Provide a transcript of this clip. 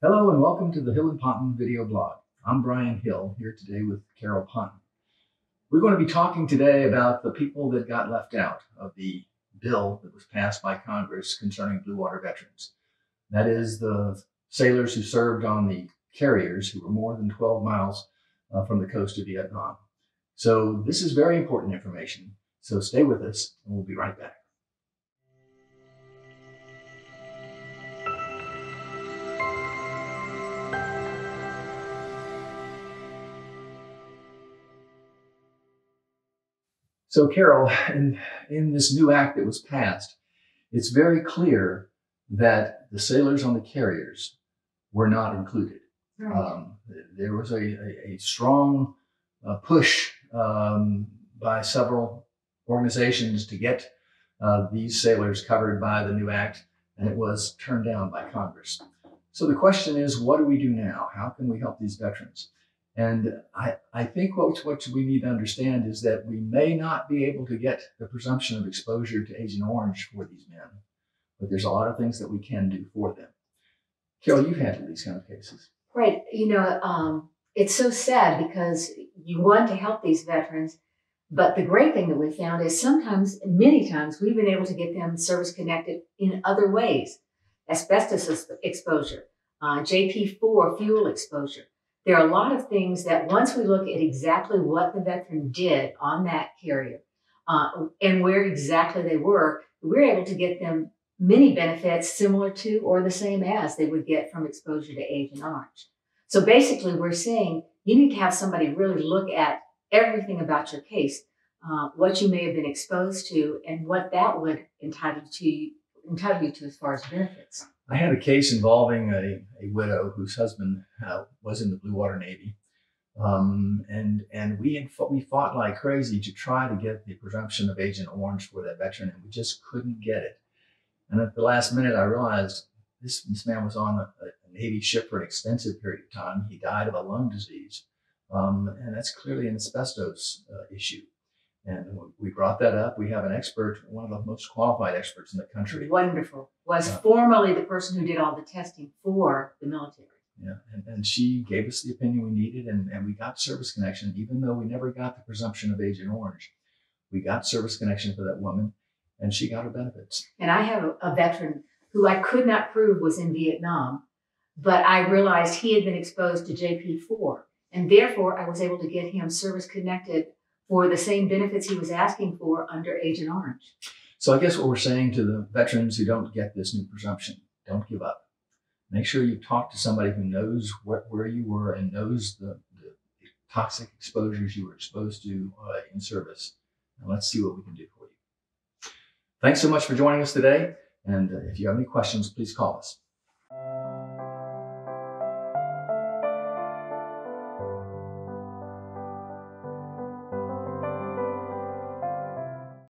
Hello and welcome to the Hill and Ponton video blog. I'm Brian Hill here today with Carol Ponton. We're going to be talking today about the people that got left out of the bill that was passed by Congress concerning blue water veterans. That is the sailors who served on the carriers who were more than 12 miles from the coast of Vietnam. So this is very important information. So stay with us and we'll be right back. So Carol, in this new act that was passed, it's very clear that the sailors on the carriers were not included. Right. There was a strong push by several organizations to get these sailors covered by the new act, and it was turned down by Congress. So the question is, what do we do now? How can we help these veterans? And I think what we need to understand is that we may not be able to get the presumption of exposure to Agent Orange for these men, but there's a lot of things that we can do for them. Carol, you've handled these kind of cases. Right. It's so sad because you want to help these veterans, but the great thing that we found is many times, we've been able to get them service connected in other ways. Asbestos exposure, JP4 fuel exposure. There are a lot of things that once we look at exactly what the veteran did on that carrier and where exactly they were, we're able to get them many benefits similar to or the same as they would get from exposure to Agent Orange. So basically, we're saying you need to have somebody really look at everything about your case, what you may have been exposed to, and what that would entitle you to as far as benefits. I had a case involving a widow whose husband was in the Blue Water Navy. And we fought like crazy to try to get the presumption of Agent Orange for that veteran, and we just couldn't get it. And at the last minute, I realized this man was on a Navy ship for an extensive period of time. He died of a lung disease, and that's clearly an asbestos issue. And we brought that up. We have an expert, one of the most qualified experts in the country. Wonderful. Was formerly the person who did all the testing for the military. Yeah, and she gave us the opinion we needed, and we got service connection, even though we never got the presumption of Agent Orange. We got service connection for that woman, and she got her benefits. And I have a veteran who I could not prove was in Vietnam, but I realized he had been exposed to JP4, and therefore I was able to get him service connected for the same benefits he was asking for under Agent Orange. So I guess what we're saying to the veterans who don't get this new presumption, don't give up. Make sure you talk to somebody who knows where you were and knows the toxic exposures you were exposed to in service. And let's see what we can do for you. Thanks so much for joining us today. And if you have any questions, please call us.